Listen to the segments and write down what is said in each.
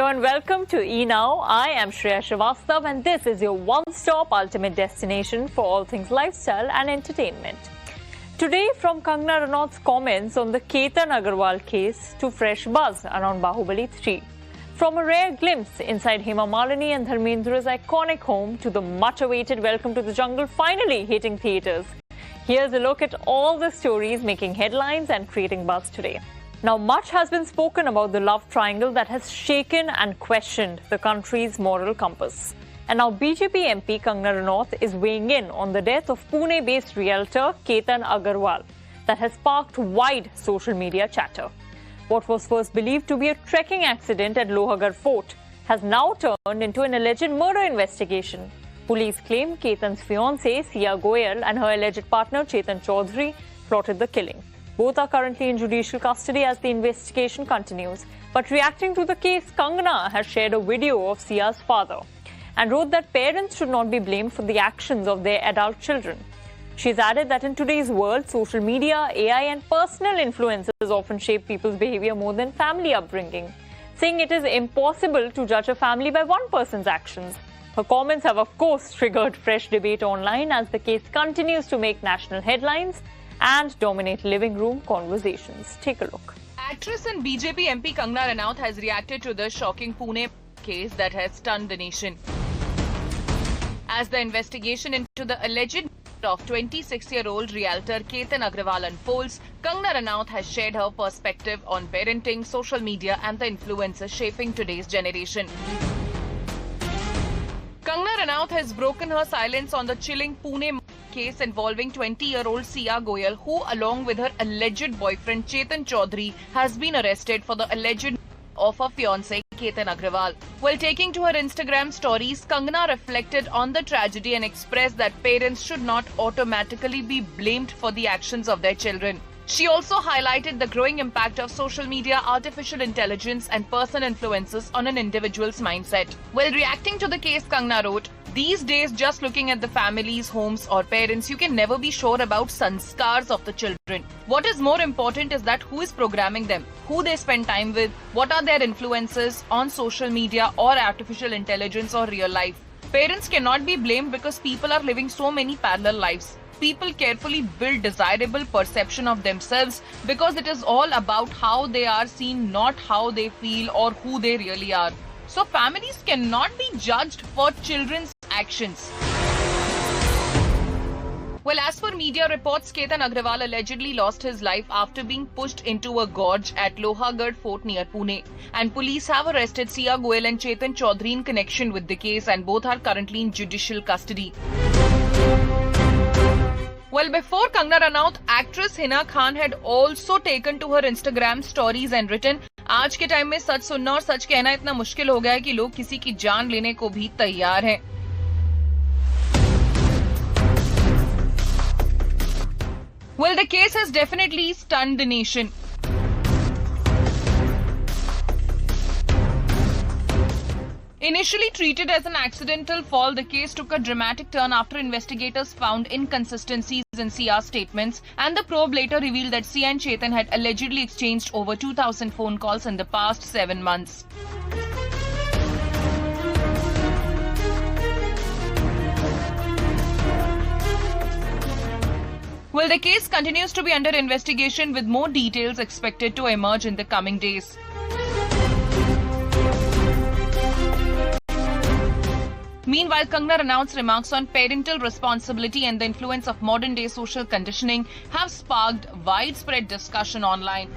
Hello and welcome to eNow. I am Shreya Srivastav and this is your one-stop ultimate destination for all things lifestyle and entertainment. Today, from Kangana Ranaut's comments on the Ketan Agarwal case to fresh buzz around Bahubali 3. From a rare glimpse inside Hema Malini and Dharmendra's iconic home to the much-awaited Welcome to the Jungle finally hitting theatres. Here's a look at all the stories making headlines and creating buzz today. Now, much has been spoken about the love triangle that has shaken and questioned the country's moral compass. And now BJP MP Kangana Ranaut is weighing in on the death of Pune-based realtor Ketan Agarwal that has sparked wide social media chatter. What was first believed to be a trekking accident at Lohagarh Fort has now turned into an alleged murder investigation. Police claim Ketan's fiancée Sia Goyal and her alleged partner Chetan Chaudhary plotted the killing. Both are currently in judicial custody as the investigation continues. But reacting to the case, Kangana has shared a video of Sia's father and wrote that parents should not be blamed for the actions of their adult children. She's added that in today's world, social media, AI and personal influences often shape people's behavior more than family upbringing, saying it is impossible to judge a family by one person's actions. Her comments have of course triggered fresh debate online as the case continues to make national headlines and dominate living room conversations. Take a look. Actress and BJP MP Kangana Ranaut has reacted to the shocking Pune case that has stunned the nation. As the investigation into the alleged of 26-year-old realtor Ketan Agarwal unfolds, Kangana Ranaut has shared her perspective on parenting, social media and the influences shaping today's generation. Kangana Ranaut has broken her silence on the chilling Pune case involving 20-year-old Sia Goyal, who along with her alleged boyfriend Chetan Chaudhary has been arrested for the alleged of her fiancé Ketan Agarwal. While taking to her Instagram stories, Kangana reflected on the tragedy and expressed that parents should not automatically be blamed for the actions of their children. She also highlighted the growing impact of social media, artificial intelligence and personal influences on an individual's mindset. While reacting to the case, Kangana wrote, "These days, just looking at the families, homes or parents, you can never be sure about sanskars of the children. What is more important is that who is programming them, who they spend time with, what are their influences on social media or artificial intelligence or real life. Parents cannot be blamed because people are living so many parallel lives. People carefully build desirable perception of themselves because it is all about how they are seen, not how they feel or who they really are. So families cannot be judged for children's actions." Well, as per media reports, Ketan Agarwal allegedly lost his life after being pushed into a gorge at Lohagarh Fort near Pune. And police have arrested Sia Goyal and Chetan Chaudhary in connection with the case and both are currently in judicial custody. Well, before Kangana Ranaut, actress Hina Khan had also taken to her Instagram stories and written, "आज के time में सच सुनना और सच कहना इतना मुश्किल हो गया है कि लोग किसी की जान लेने को भी तैयार हैं." Well, the case has definitely stunned the nation. Initially treated as an accidental fall, the case took a dramatic turn after investigators found inconsistencies in Sia's statements, and the probe later revealed that Sia and Chetan had allegedly exchanged over 2,000 phone calls in the past 7 months. Well, the case continues to be under investigation with more details expected to emerge in the coming days. Meanwhile, Kangana Ranaut's remarks on parental responsibility and the influence of modern-day social conditioning have sparked widespread discussion online.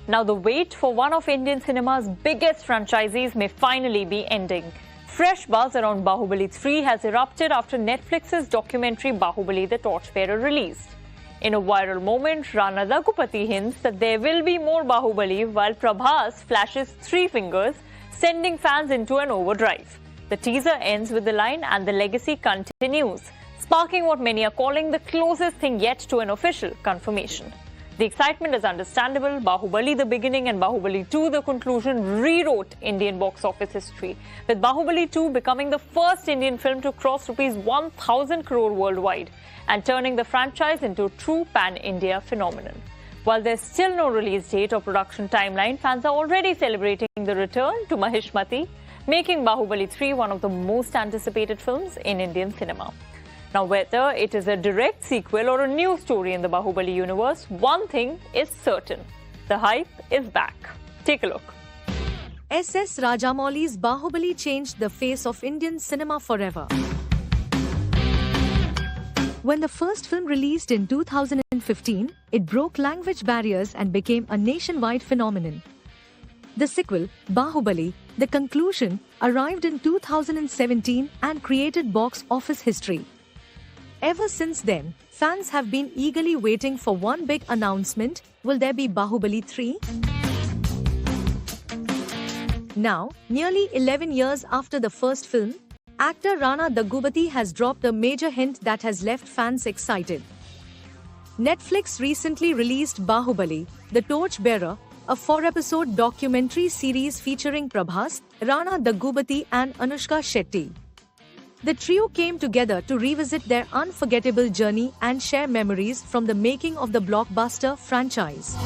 Now, the wait for one of Indian cinema's biggest franchises may finally be ending. Fresh buzz around Bahubali 3 has erupted after Netflix's documentary Bahubali the Torchbearer released. In a viral moment, Rana Raghupati hints that there will be more Bahubali while Prabhas flashes 3 fingers, sending fans into an overdrive. The teaser ends with the line, "And the legacy continues," sparking what many are calling the closest thing yet to an official confirmation. The excitement is understandable. Bahubali the beginning and Bahubali 2 the conclusion rewrote Indian box office history, with Bahubali 2 becoming the first Indian film to cross rupees 1,000 crore worldwide and turning the franchise into a true pan-India phenomenon. While there's still no release date or production timeline, fans are already celebrating the return to Mahishmati, making Bahubali 3 one of the most anticipated films in Indian cinema. Now, whether it is a direct sequel or a new story in the Bahubali universe, one thing is certain: the hype is back. Take a look. S.S. Rajamouli's Bahubali changed the face of Indian cinema forever. When the first film released in 2015, it broke language barriers and became a nationwide phenomenon. The sequel, Bahubali, The Conclusion, arrived in 2017 and created box office history. Ever since then, fans have been eagerly waiting for one big announcement: will there be Bahubali 3? Now, nearly 11 years after the first film, actor Rana Daggubati has dropped a major hint that has left fans excited. Netflix recently released Bahubali, The Torchbearer, a 4-episode documentary series featuring Prabhas, Rana Daggubati and Anushka Shetty. The trio came together to revisit their unforgettable journey and share memories from the making of the blockbuster franchise.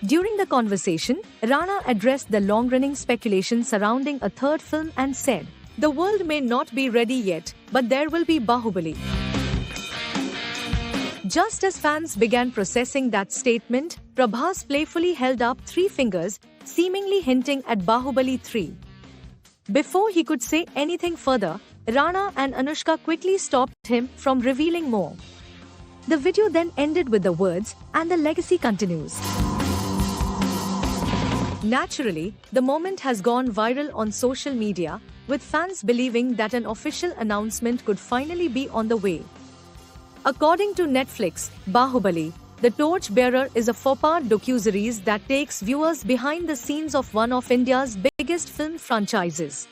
During the conversation, Rana addressed the long-running speculation surrounding a third film and said, "The world may not be ready yet, but there will be Bahubali." Just as fans began processing that statement, Prabhas playfully held up 3 fingers, seemingly hinting at Bahubali 3. Before he could say anything further, Rana and Anushka quickly stopped him from revealing more. The video then ended with the words, "And the legacy continues." Naturally, the moment has gone viral on social media, with fans believing that an official announcement could finally be on the way. According to Netflix, Bahubali, The Torchbearer is a 4-part docuseries that takes viewers behind the scenes of one of India's biggest film franchises.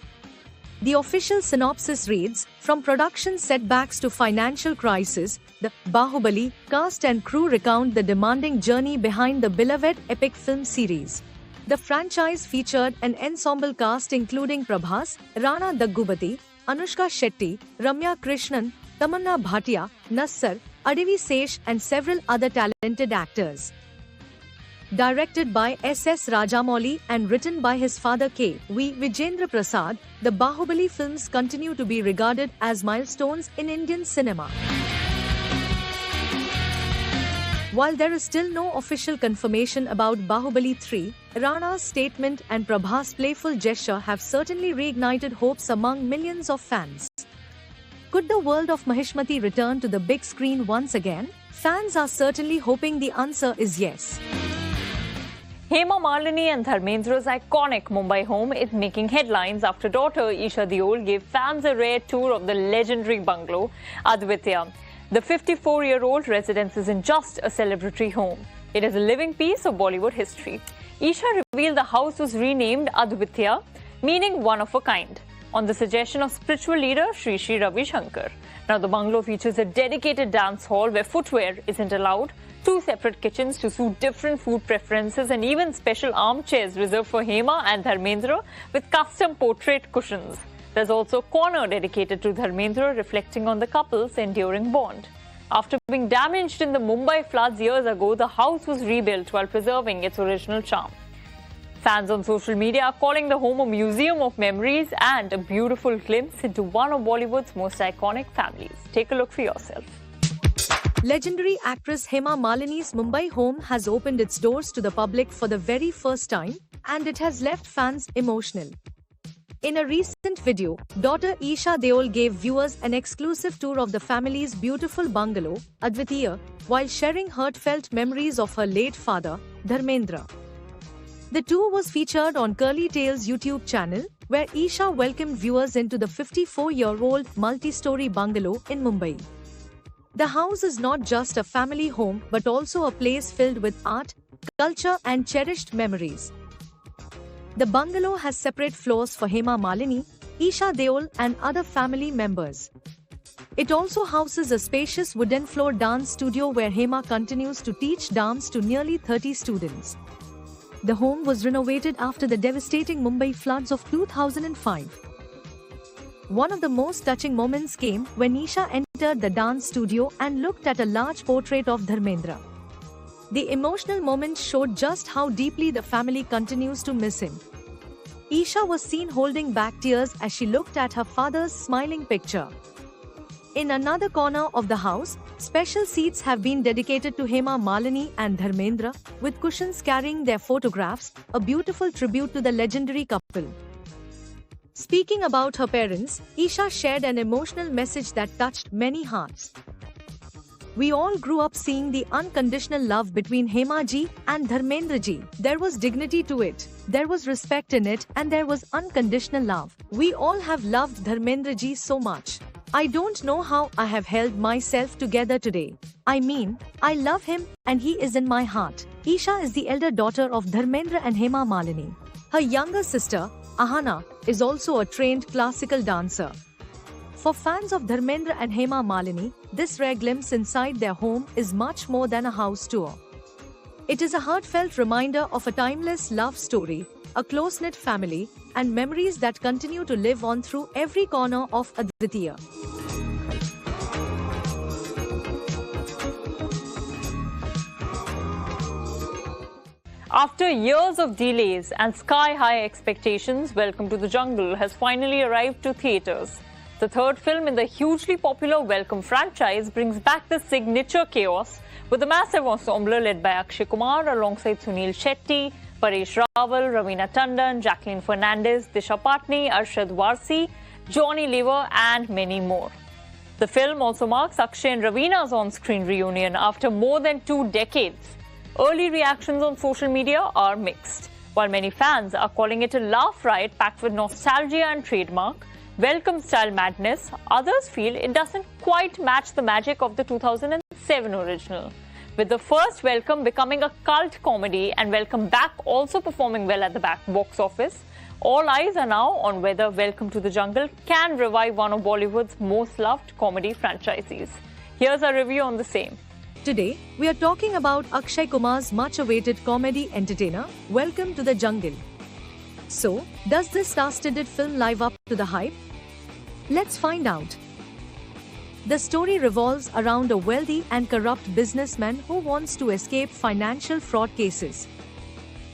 The official synopsis reads, from production setbacks to financial crisis, the Bahubali cast and crew recount the demanding journey behind the beloved epic film series. The franchise featured an ensemble cast including Prabhas, Rana Daggubati, Anushka Shetty, Ramya Krishnan, Tamanna Bhatia, Nassar, Adivi Sesh and several other talented actors. Directed by S.S. Rajamouli and written by his father K.V. Vijayendra Prasad, the Bahubali films continue to be regarded as milestones in Indian cinema. While there is still no official confirmation about Bahubali 3, Rana's statement and Prabhas' playful gesture have certainly reignited hopes among millions of fans. Could the world of Mahishmati return to the big screen once again? Fans are certainly hoping the answer is yes. Hema Malini and Dharmendra's iconic Mumbai home is making headlines after daughter Isha Deol gave fans a rare tour of the legendary bungalow, Advitya. The 54-year-old residence isn't just a celebratory home. It is a living piece of Bollywood history. Isha revealed the house was renamed Advitya, meaning one of a kind, on the suggestion of spiritual leader Sri Sri Ravi Shankar. Now, the bungalow features a dedicated dance hall where footwear isn't allowed, 2 separate kitchens to suit different food preferences, and even special armchairs reserved for Hema and Dharmendra with custom portrait cushions. There's also a corner dedicated to Dharmendra, reflecting on the couple's enduring bond. After being damaged in the Mumbai floods years ago, the house was rebuilt while preserving its original charm. Fans on social media are calling the home a museum of memories and a beautiful glimpse into one of Bollywood's most iconic families. Take a look for yourself. Legendary actress Hema Malini's Mumbai home has opened its doors to the public for the very first time, and it has left fans emotional. In a recent video, daughter Isha Deol gave viewers an exclusive tour of the family's beautiful bungalow, Advitya, while sharing heartfelt memories of her late father, Dharmendra. The tour was featured on Curly Tales YouTube channel, where Isha welcomed viewers into the 54-year-old multi-story bungalow in Mumbai. The house is not just a family home but also a place filled with art, culture and cherished memories. The bungalow has separate floors for Hema Malini, Isha Deol and other family members. It also houses a spacious wooden floor dance studio where Hema continues to teach dance to nearly 30 students. The home was renovated after the devastating Mumbai floods of 2005. One of the most touching moments came when Isha entered the dance studio and looked at a large portrait of Dharmendra. The emotional moment showed just how deeply the family continues to miss him. Isha was seen holding back tears as she looked at her father's smiling picture. In another corner of the house, special seats have been dedicated to Hema Malini and Dharmendra, with cushions carrying their photographs, a beautiful tribute to the legendary couple. Speaking about her parents, Isha shared an emotional message that touched many hearts. We all grew up seeing the unconditional love between Hema ji and Dharmendra ji. There was dignity to it, there was respect in it, and there was unconditional love. We all have loved Dharmendra ji so much. I don't know how I have held myself together today. I mean, I love him and he is in my heart. Isha is the elder daughter of Dharmendra and Hema Malini. Her younger sister, Ahana, is also a trained classical dancer. For fans of Dharmendra and Hema Malini, this rare glimpse inside their home is much more than a house tour. It is a heartfelt reminder of a timeless love story, a close-knit family, and memories that continue to live on through every corner of Advitiya. After years of delays and sky-high expectations, Welcome to the Jungle has finally arrived to theatres. The third film in the hugely popular Welcome franchise brings back the signature chaos with a massive ensemble led by Akshay Kumar alongside Sunil Shetty, Paresh Rawal, Raveena Tandon, Jacqueline Fernandez, Disha Patni, Arshad Warsi, Johnny Lever and many more. The film also marks Akshay and Raveena's on-screen reunion after more than 2 decades. Early reactions on social media are mixed. While many fans are calling it a laugh riot packed with nostalgia and trademark Welcome-style madness, others feel it doesn't quite match the magic of the 2007 original. With the first Welcome becoming a cult comedy and Welcome Back also performing well at the box office, all eyes are now on whether Welcome to the Jungle can revive one of Bollywood's most loved comedy franchises. Here's our review on the same. Today, we are talking about Akshay Kumar's much-awaited comedy entertainer, Welcome to the Jungle. So, does this star-studded film live up to the hype? Let's find out. The story revolves around a wealthy and corrupt businessman who wants to escape financial fraud cases.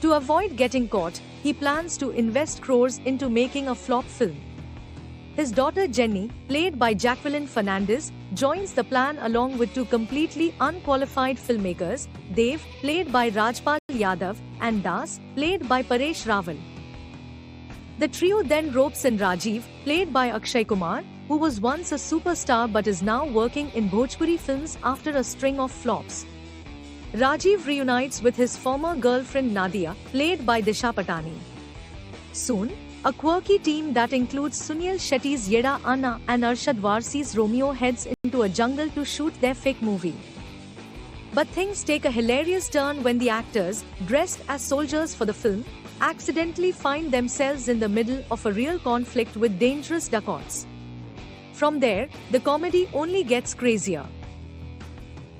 To avoid getting caught, he plans to invest crores into making a flop film. His daughter Jenny, played by Jacqueline Fernandez, joins the plan along with 2 completely unqualified filmmakers, Dev, played by Rajpal Yadav, and Das, played by Paresh Rawal. The trio then ropes in Rajiv, played by Akshay Kumar, who was once a superstar but is now working in Bhojpuri films after a string of flops. Rajiv reunites with his former girlfriend Nadia, played by Disha Patani. Soon, a quirky team that includes Sunil Shetty's Yeda Anna and Arshad Warsi's Romeo heads into a jungle to shoot their fake movie. But things take a hilarious turn when the actors, dressed as soldiers for the film, accidentally find themselves in the middle of a real conflict with dangerous dacoits. From there, the comedy only gets crazier.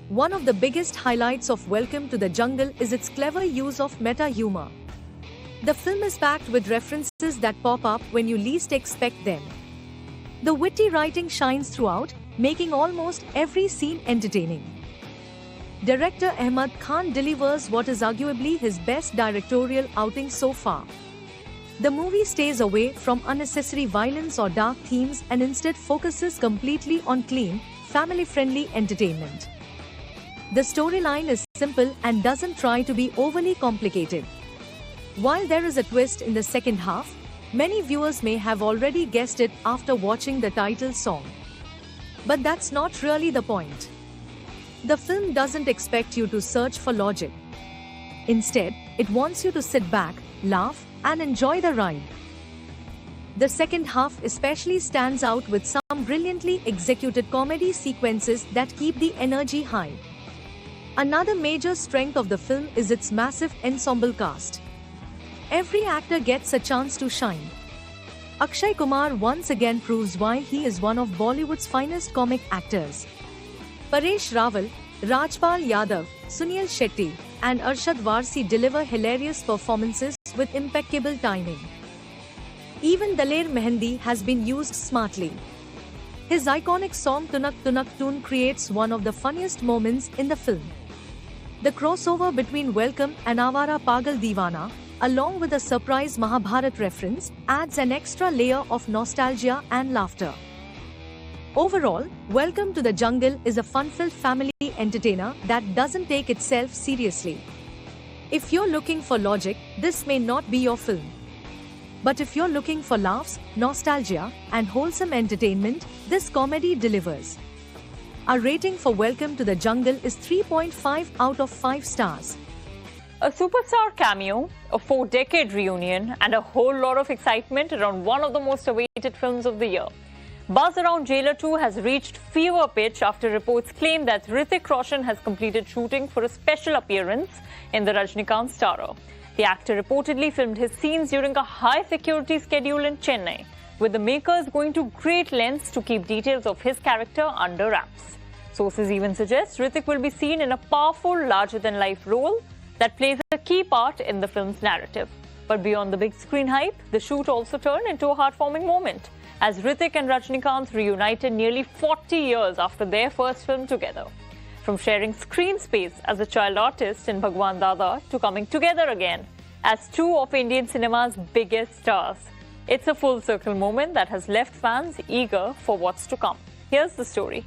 One of the biggest highlights of Welcome to the Jungle is its clever use of meta-humor. The film is packed with references that pop up when you least expect them. The witty writing shines throughout, making almost every scene entertaining. Director Ahmed Khan delivers what is arguably his best directorial outing so far. The movie stays away from unnecessary violence or dark themes and instead focuses completely on clean, family-friendly entertainment. The storyline is simple and doesn't try to be overly complicated. While there is a twist in the second half, many viewers may have already guessed it after watching the title song. But that's not really the point. The film doesn't expect you to search for logic. Instead, it wants you to sit back, laugh, and enjoy the ride. The second half especially stands out with some brilliantly executed comedy sequences that keep the energy high. Another major strength of the film is its massive ensemble cast. Every actor gets a chance to shine. Akshay Kumar once again proves why he is one of Bollywood's finest comic actors. Paresh Rawal, Rajpal Yadav, Sunil Shetty, and Arshad Varsi deliver hilarious performances with impeccable timing. Even Daler Mehendi has been used smartly. His iconic song Tunak Tunak Tune creates one of the funniest moments in the film. The crossover between Welcome and Avara Pagal Deewana, along with a surprise Mahabharat reference, adds an extra layer of nostalgia and laughter. Overall, Welcome to the Jungle is a fun-filled family entertainer that doesn't take itself seriously. If you're looking for logic, this may not be your film. But if you're looking for laughs, nostalgia, and wholesome entertainment, this comedy delivers. Our rating for Welcome to the Jungle is 3.5 out of 5 stars. A superstar cameo, a 4-decade reunion, and a whole lot of excitement around one of the most awaited films of the year. Buzz around Jailer 2 has reached fever pitch after reports claim that Hrithik Roshan has completed shooting for a special appearance in the Rajinikanth starrer. The actor reportedly filmed his scenes during a high-security schedule in Chennai, with the makers going to great lengths to keep details of his character under wraps. Sources even suggest Hrithik will be seen in a powerful, larger-than-life role that plays a key part in the film's narrative. But beyond the big screen hype, the shoot also turned into a heartwarming moment, as Hrithik and Rajinikanth reunited nearly 40 years after their first film together. From sharing screen space as a child artist in Bhagwan Dada to coming together again as two of Indian cinema's biggest stars. It's a full circle moment that has left fans eager for what's to come. Here's the story.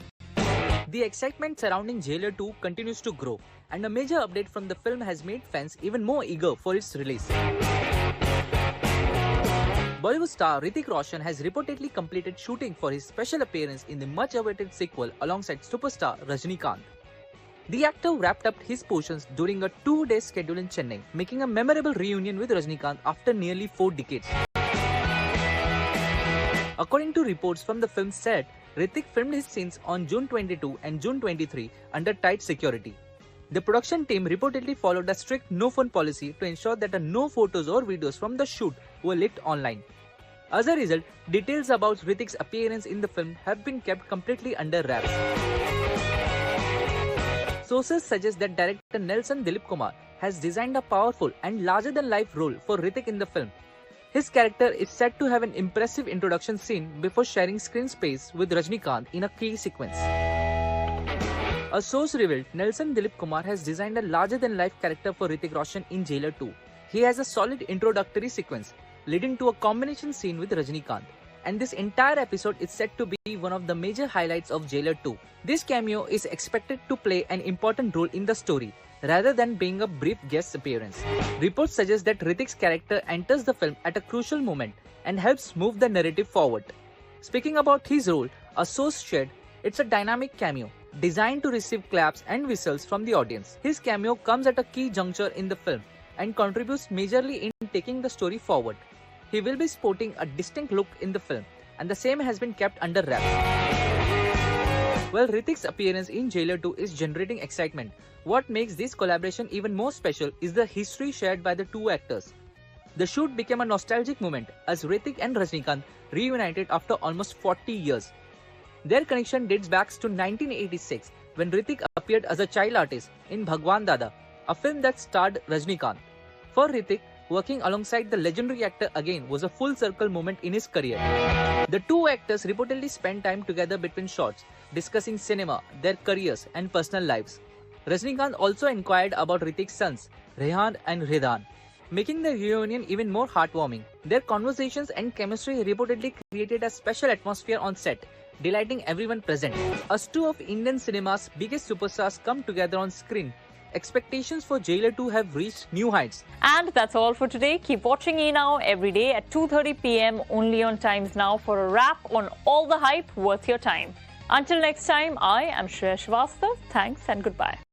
The excitement surrounding Jailer 2 continues to grow, and a major update from the film has made fans even more eager for its release. Bollywood star Hrithik Roshan has reportedly completed shooting for his special appearance in the much-awaited sequel alongside superstar Rajinikanth. The actor wrapped up his portions during a 2-day schedule in Chennai, making a memorable reunion with Rajinikanth after nearly 4 decades. According to reports from the film's set, Hrithik filmed his scenes on June 22 and June 23 under tight security. The production team reportedly followed a strict no-phone policy to ensure that no photos or videos from the shoot were leaked online. As a result, details about Hrithik's appearance in the film have been kept completely under wraps. Sources suggest that director Nelson Dilip Kumar has designed a powerful and larger-than-life role for Hrithik in the film. His character is said to have an impressive introduction scene before sharing screen space with Rajinikanth in a key sequence. A source revealed Nelson Dilip Kumar has designed a larger-than-life character for Hrithik Roshan in Jailer 2. He has a solid introductory sequence leading to a combination scene with Rajinikanth. And this entire episode is said to be one of the major highlights of Jailer 2. This cameo is expected to play an important role in the story, rather than being a brief guest appearance. Reports suggest that Hrithik's character enters the film at a crucial moment and helps move the narrative forward. Speaking about his role, a source shared, it's a dynamic cameo, designed to receive claps and whistles from the audience. His cameo comes at a key juncture in the film and contributes majorly in taking the story forward. He will be sporting a distinct look in the film, and the same has been kept under wraps. While Hrithik's appearance in Jailer 2 is generating excitement, what makes this collaboration even more special is the history shared by the two actors. The shoot became a nostalgic moment as Hrithik and Rajinikanth reunited after almost 40 years. Their connection dates back to 1986 when Hrithik appeared as a child artist in Bhagwan Dada, a film that starred Rajinikanth. For Hrithik, working alongside the legendary actor again was a full circle moment in his career. The two actors reportedly spent time together between shots, discussing cinema, their careers and personal lives. Rajinikanth also inquired about Hrithik's sons, Rehan and Hridan, making the reunion even more heartwarming. Their conversations and chemistry reportedly created a special atmosphere on set, delighting everyone present. As two of Indian cinema's biggest superstars come together on screen, expectations for Jailer 2 have reached new heights. And that's all for today. Keep watching eNow every day at 2:30 p.m. only on Times Now for a wrap on all the hype worth your time. Until next time, I am Shreya Srivastava. Thanks and goodbye.